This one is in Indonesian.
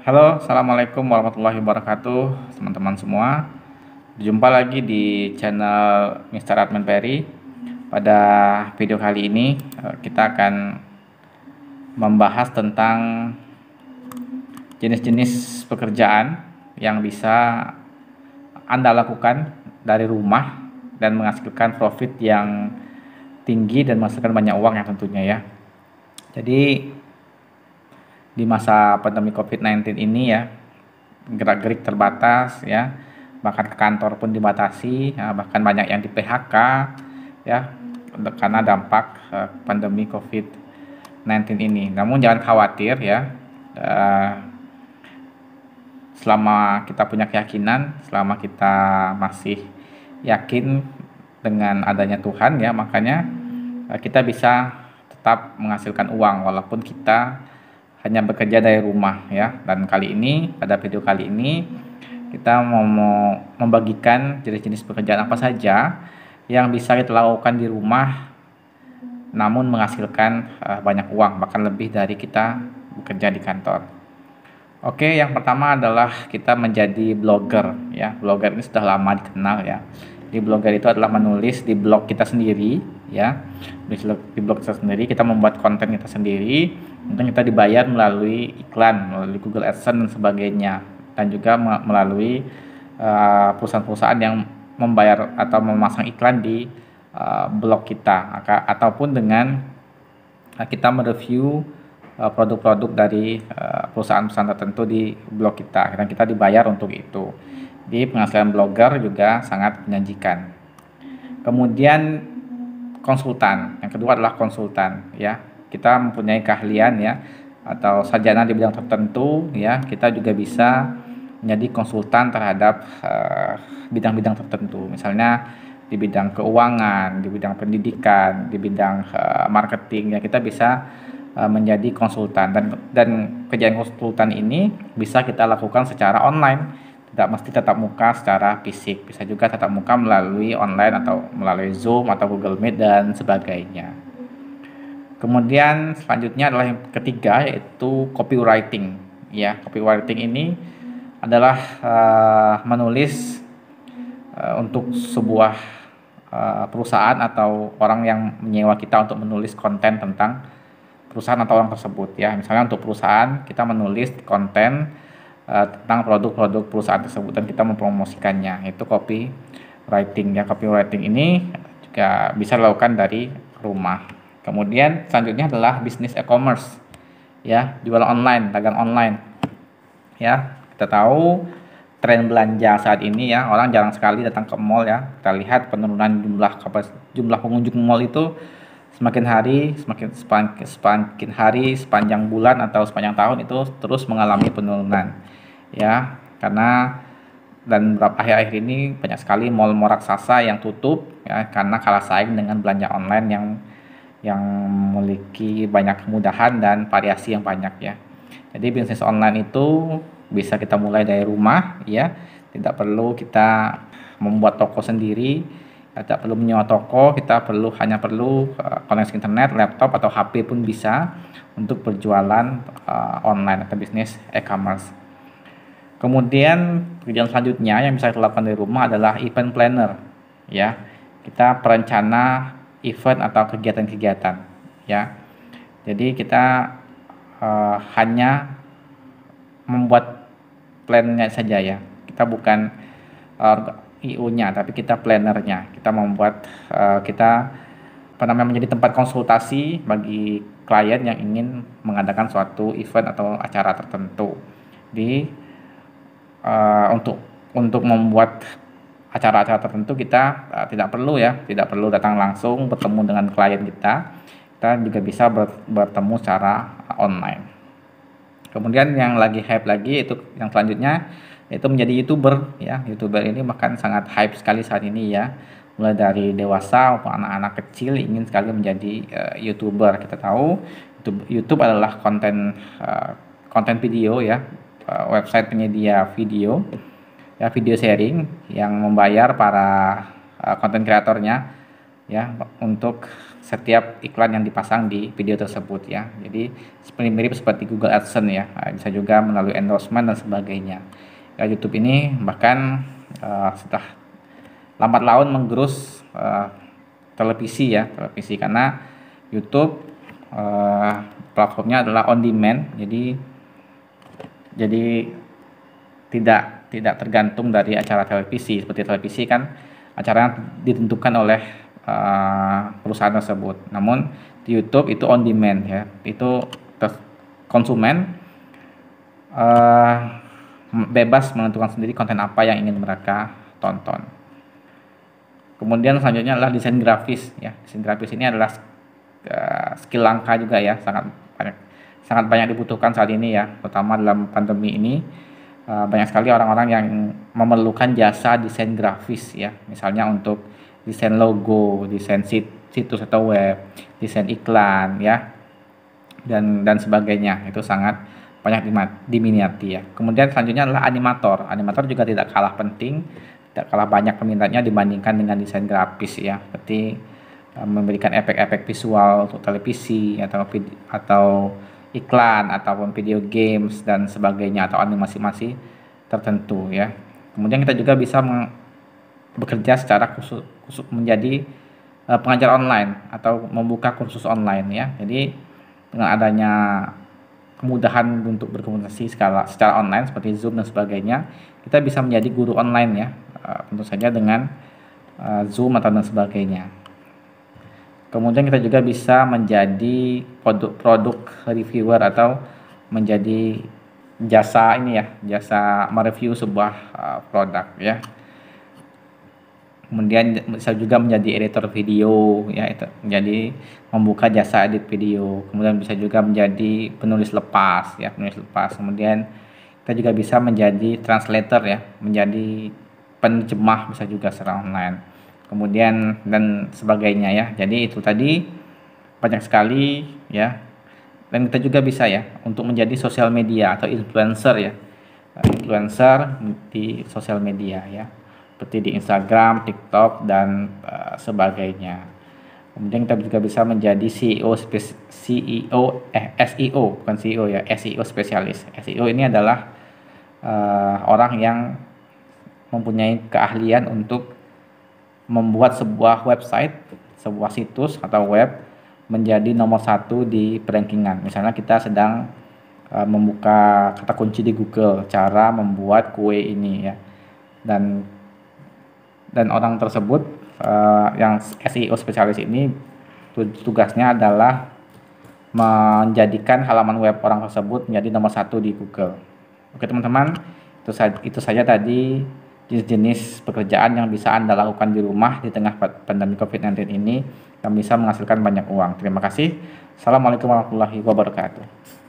Halo, assalamualaikum warahmatullahi wabarakatuh, teman-teman semua. Jumpa lagi di channel Mr. Admin Perry. Pada video kali ini, kita akan membahas tentang jenis-jenis pekerjaan yang bisa Anda lakukan dari rumah dan menghasilkan profit yang tinggi dan menghasilkan banyak uang ya tentunya ya. Jadi di masa pandemi COVID-19 ini ya, gerak-gerik terbatas ya, bahkan ke kantor pun dibatasi ya, bahkan banyak yang di PHK ya karena dampak pandemi COVID-19 ini. Namun jangan khawatir ya, eh, selama kita punya keyakinan, selama kita masih yakin dengan adanya Tuhan ya, makanya kita bisa tetap menghasilkan uang walaupun kita hanya bekerja dari rumah ya. Dan pada video kali ini kita mau membagikan jenis-jenis pekerjaan apa saja yang bisa kita lakukan di rumah namun menghasilkan banyak uang, bahkan lebih dari kita bekerja di kantor. Oke, yang pertama adalah kita menjadi blogger ya. Blogger ini sudah lama dikenal ya. Di blogger itu adalah menulis di blog kita sendiri ya. Di blog kita sendiri kita membuat konten kita sendiri, mungkin kita dibayar melalui iklan, melalui Google AdSense dan sebagainya, dan juga melalui perusahaan-perusahaan yang membayar atau memasang iklan di blog kita, ataupun dengan kita mereview produk-produk dari perusahaan-perusahaan tertentu di blog kita, dan kita dibayar untuk itu. Di penghasilan blogger juga sangat menjanjikan. Kemudian konsultan, yang kedua adalah konsultan ya. Kita mempunyai keahlian ya atau sarjana di bidang tertentu ya, kita juga bisa menjadi konsultan terhadap bidang-bidang tertentu, misalnya di bidang keuangan, di bidang pendidikan, di bidang marketing ya. Kita bisa menjadi konsultan, dan kerjaan konsultan ini bisa kita lakukan secara online, tidak mesti tatap muka secara fisik, bisa juga tatap muka melalui online atau melalui Zoom atau Google Meet dan sebagainya. Kemudian selanjutnya adalah yang ketiga, yaitu copywriting ya. Copywriting ini adalah menulis untuk sebuah perusahaan atau orang yang menyewa kita untuk menulis konten tentang perusahaan atau orang tersebut ya. Misalnya untuk perusahaan, kita menulis konten tentang produk-produk perusahaan tersebut dan kita mempromosikannya, itu copywriting ya. Copywriting ini juga bisa dilakukan dari rumah. Kemudian selanjutnya adalah bisnis e-commerce ya, jualan online, dagang online ya. Kita tahu tren belanja saat ini ya, orang jarang sekali datang ke mall ya. Kita lihat penurunan jumlah pengunjung mall itu semakin hari sepanjang bulan atau sepanjang tahun itu terus mengalami penurunan ya. Karena beberapa akhir-akhir ini banyak sekali mall-mall raksasa yang tutup ya, karena kalah saing dengan belanja online yang memiliki banyak kemudahan dan variasi yang banyak ya. Jadi bisnis online itu bisa kita mulai dari rumah ya, tidak perlu kita membuat toko sendiri, tidak perlu menyewa toko, kita hanya perlu koneksi internet, laptop atau HP pun bisa untuk berjualan online atau bisnis e-commerce. Kemudian pekerjaan selanjutnya yang bisa kita lakukan dari rumah adalah event planner ya. Kita perencana event atau kegiatan-kegiatan ya. Jadi kita hanya membuat plannya saja ya. Kita bukan IO-nya, tapi kita plannernya. Kita membuat menjadi tempat konsultasi bagi klien yang ingin mengadakan suatu event atau acara tertentu. Untuk membuat acara-acara tertentu kita tidak perlu datang langsung bertemu dengan klien kita. Kita juga bisa bertemu secara online. Kemudian yang lagi hype lagi itu yang selanjutnya, yaitu menjadi YouTuber ya. YouTuber ini bahkan sangat hype sekali saat ini ya. Mulai dari dewasa maupun anak-anak kecil ingin sekali menjadi YouTuber. Kita tahu YouTube adalah konten video ya, website penyedia video ya, video sharing yang membayar para konten kreatornya ya untuk setiap iklan yang dipasang di video tersebut ya. Jadi seperti mirip seperti Google AdSense ya. Bisa juga melalui endorsement dan sebagainya. Ya, YouTube ini bahkan setelah lambat laun menggerus televisi ya, televisi karena YouTube platformnya adalah on demand. Jadi tidak tergantung dari acara televisi. Seperti televisi kan acaranya ditentukan oleh perusahaan tersebut. Namun di YouTube itu on demand ya. Itu konsumen bebas menentukan sendiri konten apa yang ingin mereka tonton. Kemudian selanjutnya adalah desain grafis ya. Desain grafis ini adalah skill langka juga ya, sangat banyak dibutuhkan saat ini ya, terutama dalam pandemi ini. Banyak sekali orang-orang yang memerlukan jasa desain grafis ya, misalnya untuk desain logo, desain situs atau web, desain iklan ya, dan sebagainya. Itu sangat banyak diminati ya. Kemudian selanjutnya adalah animator. Animator juga tidak kalah penting, tidak kalah banyak peminatnya dibandingkan dengan desain grafis ya, seperti memberikan efek-efek visual untuk televisi atau iklan ataupun video games dan sebagainya, atau animasi tertentu ya. Kemudian kita juga bisa bekerja secara khusus menjadi pengajar online atau membuka kursus online ya. Jadi dengan adanya kemudahan untuk berkomunikasi secara online seperti Zoom dan sebagainya, kita bisa menjadi guru online ya, tentu saja dengan Zoom atau dan sebagainya. Kemudian kita juga bisa menjadi produk reviewer atau menjadi jasa mereview sebuah produk ya. Kemudian bisa juga menjadi editor video ya, itu menjadi membuka jasa edit video. Kemudian bisa juga menjadi penulis lepas. Kemudian kita juga bisa menjadi translator ya, menjadi penerjemah bisa juga secara online. Kemudian dan sebagainya ya. Jadi itu tadi banyak sekali ya. Dan kita juga bisa ya untuk menjadi sosial media atau influencer ya. Influencer di sosial media ya. Seperti di Instagram, TikTok dan sebagainya. Kemudian kita juga bisa menjadi SEO bukan CEO ya, SEO spesialis. SEO ini adalah orang yang mempunyai keahlian untuk membuat sebuah website, sebuah situs atau web menjadi nomor 1 di rankingan. Misalnya kita sedang membuka kata kunci di Google, cara membuat kue ini ya, dan orang tersebut yang SEO spesialis ini tugasnya adalah menjadikan halaman web orang tersebut menjadi nomor 1 di Google. Oke teman-teman, itu saja tadi jenis-jenis pekerjaan yang bisa Anda lakukan di rumah di tengah pandemi COVID-19 ini yang bisa menghasilkan banyak uang. Terima kasih. Assalamualaikum warahmatullahi wabarakatuh.